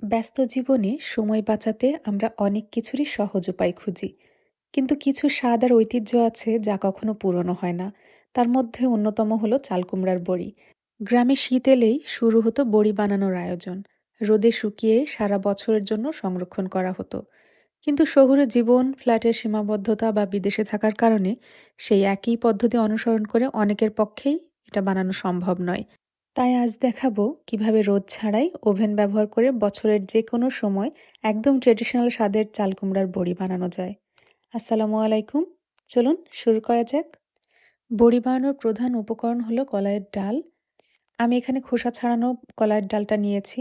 ব্যস্ত জীবনে সময় বাঁচাতে আমরা অনেক কিছুরই সহজ উপায় খুঁজি, কিন্তু কিছু স্বাদ আর ঐতিহ্য আছে যা কখনো পুরনো হয় না। তার মধ্যে অন্যতম হলো চালকুমড়ার বড়ি। গ্রামে শীত এলেই শুরু হতো বড়ি বানানোর আয়োজন। রোদে শুকিয়ে সারা বছরের জন্য সংরক্ষণ করা হতো। কিন্তু শহুরে জীবন, ফ্ল্যাটের সীমাবদ্ধতা বা বিদেশে থাকার কারণে সেই একই পদ্ধতি অনুসরণ করে অনেকের পক্ষেই এটা বানানো সম্ভব নয়। তাই আজ দেখাবো কিভাবে রোদ ছাড়াই ওভেন ব্যবহার করে বছরের যে কোনো সময় একদম ট্রেডিশনাল স্বাদের চালকুমড়ার বড়ি বানানো যায়। আসসালামু আলাইকুম। চলুন শুরু করা যাক। বড়ি বানানোর প্রধান উপকরণ হলো কলাইয়ের ডাল। আমি এখানে খোসা ছাড়ানো কলাইয়ের ডালটা নিয়েছি।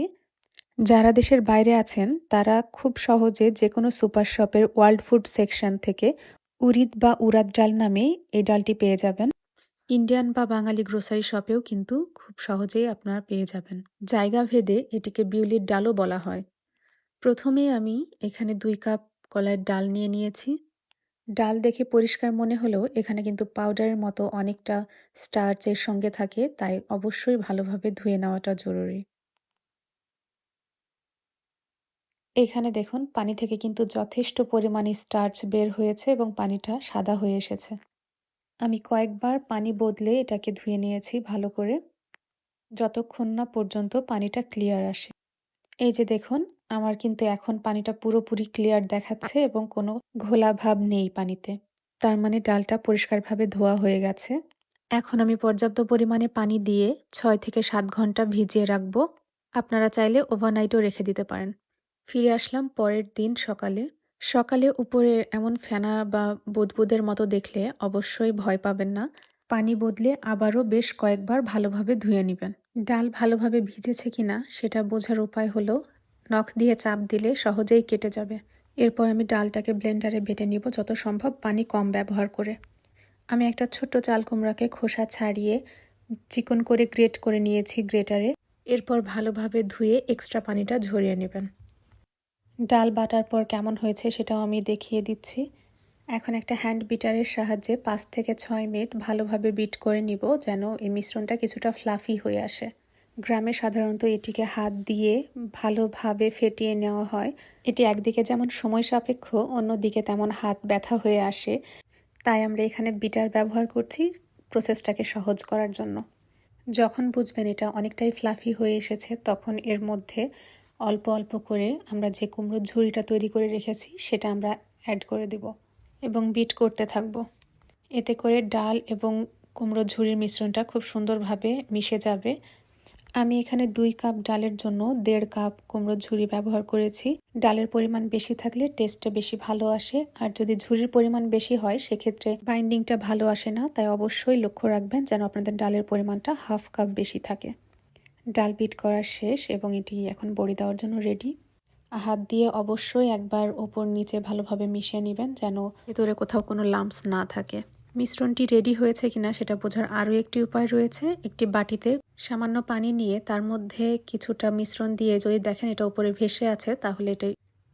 যারা দেশের বাইরে আছেন তারা খুব সহজে যে কোনো সুপার শপের ওয়ার্ল্ড ফুড সেকশন থেকে উড়িদ বা উড়াদ ডাল নামে এই ডালটি পেয়ে যাবেন। ইন্ডিয়ান বা বাঙালি গ্রোসারি শপেও কিন্তু খুব সহজেই আপনারা পেয়ে যাবেন। জায়গা ভেদে এটিকে বিউলির ডালও বলা হয়। প্রথমে আমি এখানে 2 কাপ কলাইয়ের ডাল নিয়ে নিয়েছি। ডাল দেখে পরিষ্কার মনে হলেও এখানে কিন্তু পাউডারের মতো অনেকটা স্টার্চ এর সঙ্গে থাকে, তাই অবশ্যই ভালোভাবে ধুয়ে নেওয়াটা জরুরি। এখানে দেখুন পানি থেকে কিন্তু যথেষ্ট পরিমাণে স্টার্চ বের হয়েছে এবং পানিটা সাদা হয়ে এসেছে। আমি কয়েকবার পানি বদলে এটাকে ধুয়ে নিয়েছি ভালো করে, যতক্ষণ না পর্যন্ত পানিটা ক্লিয়ার আসে। এই যে দেখুন, আমার কিন্তু এখন পানিটা পুরোপুরি ক্লিয়ার দেখাচ্ছে এবং কোনো ঘোলা ভাব নেই পানিতে। তার মানে ডালটা পরিষ্কারভাবে ধোয়া হয়ে গেছে। এখন আমি পর্যাপ্ত পরিমাণে পানি দিয়ে 6 থেকে 7 ঘন্টা ভিজিয়ে রাখবো। আপনারা চাইলে ওভারনাইটও রেখে দিতে পারেন। ফিরে আসলাম পরের দিন সকালে। সকালে উপরে এমন ফেনা বা বুদবুদের মতো দেখলে অবশ্যই ভয় পাবেন না। পানি বদলে আবারও বেশ কয়েকবার ভালোভাবে ধুয়ে নিবেন। ডাল ভালোভাবে ভিজেছে কিনা সেটা বোঝার উপায় হলো নখ দিয়ে চাপ দিলে সহজেই কেটে যাবে। এরপর আমি ডালটাকে ব্লেন্ডারে বেটে নিব, যত সম্ভব পানি কম ব্যবহার করে। আমি একটা ছোট্ট চাল কুমড়াকে খোসা ছাড়িয়ে চিকন করে গ্রেট করে নিয়েছি গ্রেটারে। এরপর ভালোভাবে ধুয়ে এক্সট্রা পানিটা ঝরিয়ে নেবেন। ডাল বাটার পর কেমন হয়েছে সেটাও আমি দেখিয়ে দিচ্ছি। এখন একটা হ্যান্ড বিটারের সাহায্যে 5 থেকে 6 মিনিট ভালোভাবে বিট করে নিব, যেন এই মিশ্রণটা কিছুটা ফ্লাফি হয়ে আসে। গ্রামে সাধারণত এটিকে হাত দিয়ে ভালোভাবে ফেটিয়ে নেওয়া হয়। এটি একদিকে যেমন সময় সাপেক্ষ, অন্যদিকে তেমন হাত ব্যথা হয়ে আসে। তাই আমরা এখানে বিটার ব্যবহার করছি প্রসেসটাকে সহজ করার জন্য। যখন বুঝবেন এটা অনেকটাই ফ্লাফি হয়ে এসেছে, তখন এর মধ্যে অল্প অল্প করে আমরা যে কুমড়োর ঝুড়িটা তৈরি করে রেখেছি সেটা আমরা অ্যাড করে দেব এবং বিট করতে থাকব। এতে করে ডাল এবং কুমড়োর ঝুড়ির মিশ্রণটা খুব সুন্দরভাবে মিশে যাবে। আমি এখানে 2 কাপ ডালের জন্য 1.5 কাপ কুমড়োর ঝুড়ি ব্যবহার করেছি। ডালের পরিমাণ বেশি থাকলে টেস্টটা বেশি ভালো আসে, আর যদি ঝুড়ির পরিমাণ বেশি হয় সেক্ষেত্রে বাইন্ডিংটা ভালো আসে না। তাই অবশ্যই লক্ষ্য রাখবেন যেন আপনাদের ডালের পরিমাণটা 1/2 কাপ বেশি থাকে। ডাল বিট করা শেষ এবং এটি এখন বড়ি দেওয়ার জন্য রেডি। হাত দিয়ে অবশ্যই একবার ওপর নিচে ভালোভাবে মিশিয়ে নেবেন যেন ভেতরে কোথাও কোনো লাম্পস না থাকে। মিশ্রণটি রেডি হয়েছে কিনা সেটা বোঝার আরও একটি উপায় রয়েছে। একটি বাটিতে সামান্য পানি নিয়ে তার মধ্যে কিছুটা মিশ্রণ দিয়ে যদি দেখেন এটা উপরে ভেসে আছে, তাহলে এটা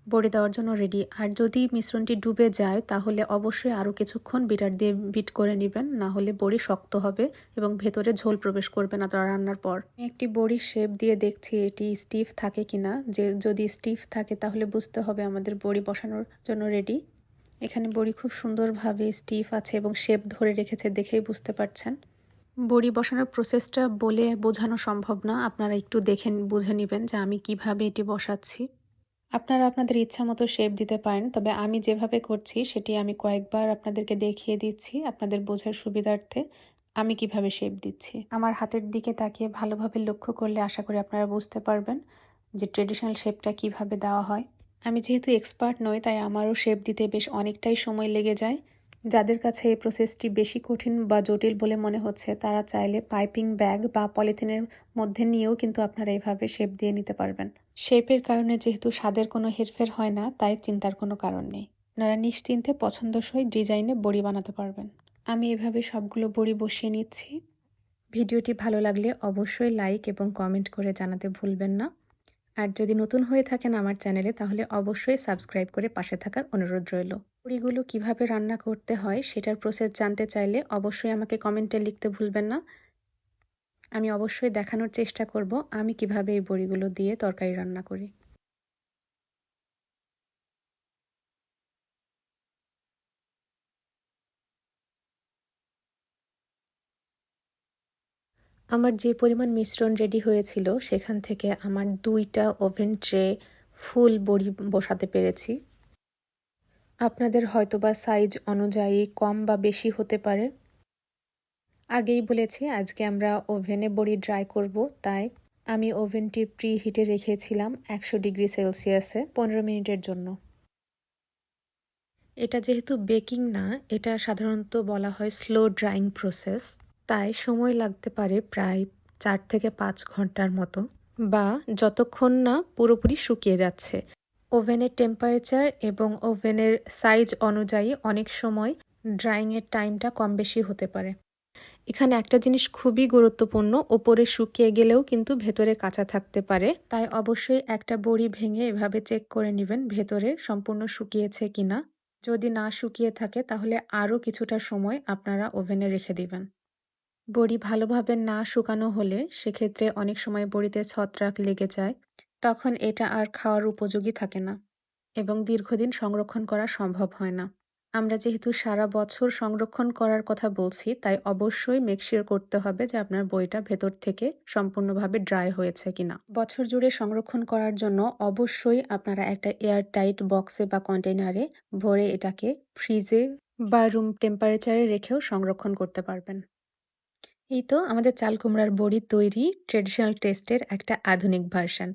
বড়ি দেওয়ার জন্য রেডি। আর যদি মিশ্রণটি ডুবে যায় তাহলে অবশ্যই আরও কিছুক্ষণ বিটার দিয়ে বিট করে নেবেন, না হলে বড়ি শক্ত হবে এবং ভেতরে ঝোল প্রবেশ করবে না রান্নার পর। আমি একটি বড়ির শেপ দিয়ে দেখছি এটি স্টিফ থাকে কিনা। যদি স্টিফ থাকে তাহলে বুঝতে হবে আমাদের বড়ি বসানোর জন্য রেডি। এখানে বড়ি খুব সুন্দরভাবে স্টিফ আছে এবং শেপ ধরে রেখেছে, দেখেই বুঝতে পারছেন। বড়ি বসানোর প্রসেসটা বলে বোঝানো সম্ভব না, আপনারা একটু দেখে বুঝে নেবেন যে আমি কিভাবে এটি বসাচ্ছি। আপনারা আপনাদের ইচ্ছা মতো শেপ দিতে পারেন, তবে আমি যেভাবে করছি সেটি আমি কয়েকবার আপনাদেরকে দেখিয়ে দিচ্ছি আপনাদের বোঝার সুবিধার্থে আমি কিভাবে শেপ দিচ্ছি। আমার হাতের দিকে তাকিয়ে ভালোভাবে লক্ষ্য করলে আশা করি আপনারা বুঝতে পারবেন যে ট্রেডিশনাল শেপটা কিভাবে দেওয়া হয়। আমি যেহেতু এক্সপার্ট নই তাই আমারও শেপ দিতে বেশ অনেকটাই সময় লেগে যায়। যাদের কাছে এই প্রসেসটি বেশি কঠিন বা জটিল বলে মনে হচ্ছে তারা চাইলে পাইপিং ব্যাগ বা পলিথিনের মধ্যে নিয়েও কিন্তু আপনারা এভাবে শেপ দিয়ে নিতে পারবেন। শেপের কারণে যেহেতু স্বাদের কোনো হেরফের হয় না, তাই চিন্তার কোনো কারণ নেই। আপনারা নিশ্চিন্তে পছন্দসই ডিজাইনে বড়ি বানাতে পারবেন। আমি এভাবে সবগুলো বড়ি বসিয়ে নিচ্ছি। ভিডিওটি ভালো লাগলে অবশ্যই লাইক এবং কমেন্ট করে জানাতে ভুলবেন না। আর যদি নতুন হয়ে থাকেন আমার চ্যানেলে তাহলে অবশ্যই সাবস্ক্রাইব করে পাশে থাকার অনুরোধ রইল। বড়িগুলো কিভাবে রান্না করতে হয় সেটার প্রসেস জানতে চাইলে অবশ্যই আমাকে কমেন্টে লিখতে ভুলবেন না। আমি অবশ্যই দেখানোর চেষ্টা করব আমি কিভাবে এই বড়িগুলো দিয়ে তরকারি রান্না করি। আমার যে পরিমাণ মিশ্রণ রেডি হয়েছিল সেখান থেকে আমার 2টা ওভেন ট্রে ফুল বড়ি বসাতে পেরেছি। আপনাদের হয়তোবা সাইজ অনুযায়ী কম বা বেশি হতে পারে। আগেই বলেছি আজকে আমরা ওভেনে বড়ি ড্রাই করব, তাই আমি ওভেনটি প্রি হিটে রেখেছিলাম 100°C 15 মিনিটের জন্য। এটা যেহেতু বেকিং না, এটা সাধারণত বলা হয় স্লো ড্রাইং প্রসেস, তাই সময় লাগতে পারে প্রায় 4 থেকে 5 ঘন্টার মতো, বা যতক্ষণ না পুরোপুরি শুকিয়ে যাচ্ছে। ওভেনের টেম্পারেচার এবং ওভেনের সাইজ অনুযায়ী অনেক সময় ড্রাইং এর টাইমটা কম বেশি হতে পারে। এখানে একটা জিনিস খুবই গুরুত্বপূর্ণ, ওপরে শুকিয়ে গেলেও কিন্তু ভেতরে কাঁচা থাকতে পারে, তাই অবশ্যই একটা বড়ি ভেঙে এভাবে চেক করে নেবেন ভেতরে সম্পূর্ণ শুকিয়েছে কিনা। যদি না শুকিয়ে থাকে তাহলে আরও কিছুটা সময় আপনারা ওভেনে রেখে দিবেন। বড়ি ভালোভাবে না শুকানো হলে সেক্ষেত্রে অনেক সময় বড়িতে ছত্রাক লেগে যায়, তখন এটা আর খাওয়ার উপযোগী থাকে না এবং দীর্ঘদিন সংরক্ষণ করা সম্ভব হয় না। আমরা যেহেতু সারা বছর সংরক্ষণ করার কথা বলছি, তাই অবশ্যই মেক শিওর করতে হবে যে আপনার বড়িটা ভেতর থেকে সম্পূর্ণভাবে ড্রাই হয়েছে কিনা। বছর জুড়ে সংরক্ষণ করার জন্য অবশ্যই আপনারা একটা এয়ার টাইট বক্সে বা কন্টেইনারে ভরে এটাকে ফ্রিজে বা রুম টেম্পারেচারে রেখেও সংরক্ষণ করতে পারবেন। এই তো আমাদের চাল কুমড়ার বড়ি তৈরি, ট্রেডিশনাল টেস্টের একটা আধুনিক ভার্সন।